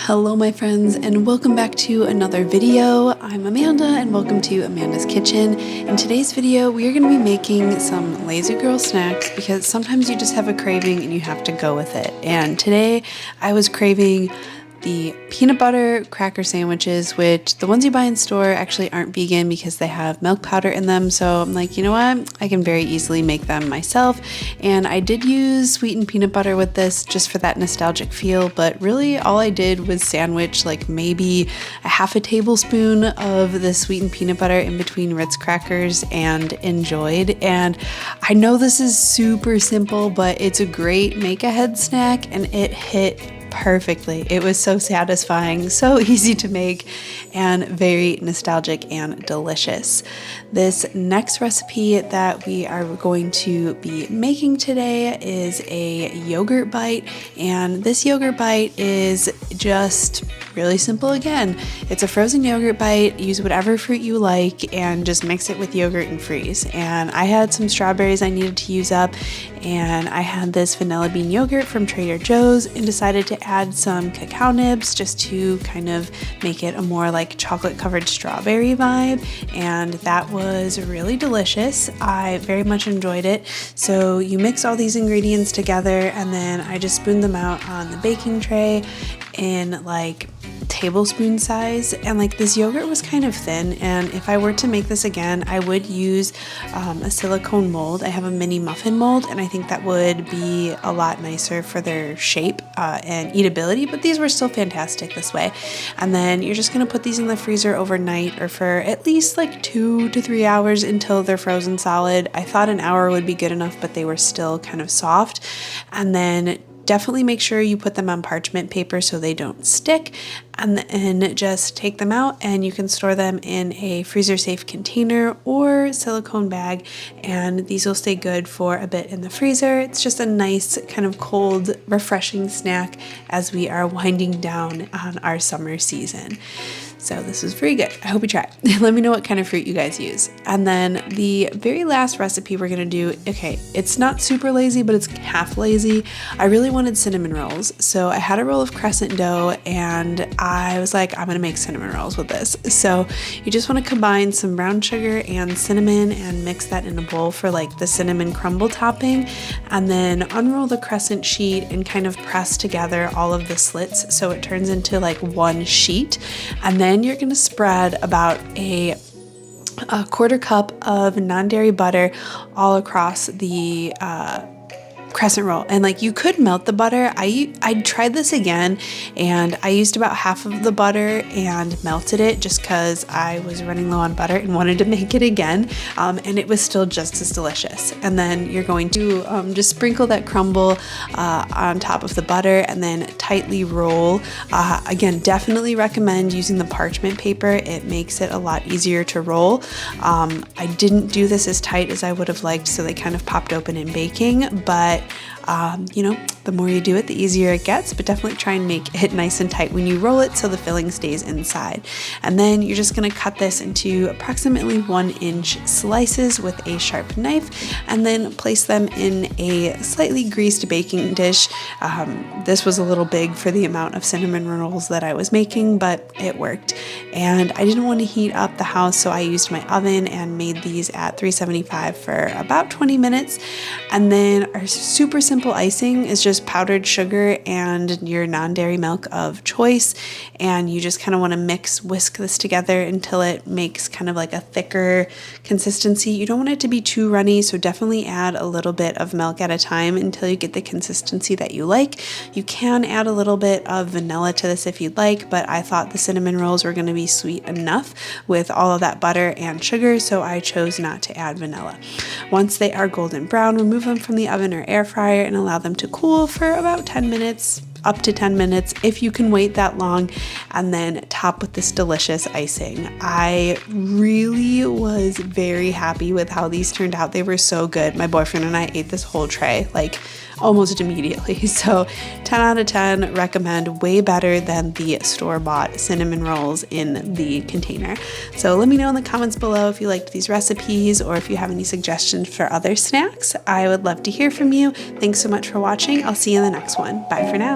Hello my friends, and welcome back to another video. I'm Amanda and welcome to Amanda's Kitchen. In today's video we are going to be making some lazy girl snacks because sometimes you just have a craving and you have to go with it. And today I was craving the peanut butter cracker sandwiches, which the ones you buy in store actually aren't vegan because they have milk powder in them. So I'm like, you know what? I can very easily make them myself. And I did use sweetened peanut butter with this just for that nostalgic feel, but really all I did was sandwich like maybe a half a tablespoon of the sweetened peanut butter in between Ritz crackers and enjoyed. And I know this is super simple, but it's a great make-ahead snack and it hit perfectly. It was so satisfying, so easy to make, and very nostalgic and delicious. This next recipe that we are going to be making today is a yogurt bite, and this yogurt bite is just really simple again. It's a frozen yogurt bite. Use whatever fruit you like and just mix it with yogurt and freeze. And I had some strawberries I needed to use up, and I had this vanilla bean yogurt from Trader Joe's and decided to add some cacao nibs just to kind of make it a more like chocolate covered strawberry vibe, and that was really delicious. I very much enjoyed it. So you mix all these ingredients together and then I just spooned them out on the baking tray in like tablespoon size, and like this yogurt was kind of thin, and if I were to make this again I would use a silicone mold. I have a mini muffin mold and I think that would be a lot nicer for their shape and eatability, but these were still fantastic this way. And then you're just going to put these in the freezer overnight or for at least like 2 to 3 hours until they're frozen solid. I thought an hour would be good enough, but they were still kind of soft. And then definitely make sure you put them on parchment paper so they don't stick, and then just take them out and you can store them in a freezer safe container or silicone bag, and these will stay good for a bit in the freezer. It's just a nice kind of cold, refreshing snack as we are winding down on our summer season. So this is very good. I hope you try it. Let me know what kind of fruit you guys use. And then the very last recipe we're going to do, okay, it's not super lazy, but it's half lazy. I really wanted cinnamon rolls. So I had a roll of crescent dough and I was like, I'm going to make cinnamon rolls with this. So you just want to combine some brown sugar and cinnamon and mix that in a bowl for like the cinnamon crumble topping. And then unroll the crescent sheet and kind of press together all of the slits so it turns into like one sheet. And then you're going to spread about a quarter cup of non-dairy butter all across the crescent roll. And like you could melt the butter. I tried this again and I used about half of the butter and melted it just because I was running low on butter and wanted to make it again, and it was still just as delicious. And then you're going to just sprinkle that crumble on top of the butter and then tightly roll. Again, definitely recommend using the parchment paper. It makes it a lot easier to roll. I didn't do this as tight as I would have liked, so they kind of popped open in baking, but you know, the more you do it, the easier it gets, but definitely try and make it nice and tight when you roll it so the filling stays inside. And then you're just going to cut this into approximately 1-inch slices with a sharp knife and then place them in a slightly greased baking dish. This was a little big for the amount of cinnamon rolls that I was making, but it worked. And I didn't want to heat up the house, so I used my oven and made these at 375 for about 20 minutes. And then our super simple icing is just powdered sugar and your non-dairy milk of choice, and you just kind of want to whisk this together until it makes kind of like a thicker consistency. You don't want it to be too runny, so definitely add a little bit of milk at a time until you get the consistency that you like. You can add a little bit of vanilla to this if you'd like, but I thought the cinnamon rolls were going to be sweet enough with all of that butter and sugar, so I chose not to add vanilla. Once they are golden brown, remove them from the oven or air fryer and allow them to cool for about 10 minutes, up to 10 minutes if you can wait that long, and then top with this delicious icing. I really was very happy with how these turned out. They were so good. My boyfriend and I ate this whole tray like almost immediately. So 10 out of 10, recommend. Way better than the store-bought cinnamon rolls in the container. So let me know in the comments below if you liked these recipes or if you have any suggestions for other snacks. I would love to hear from you. Thanks so much for watching. I'll see you in the next one. Bye for now.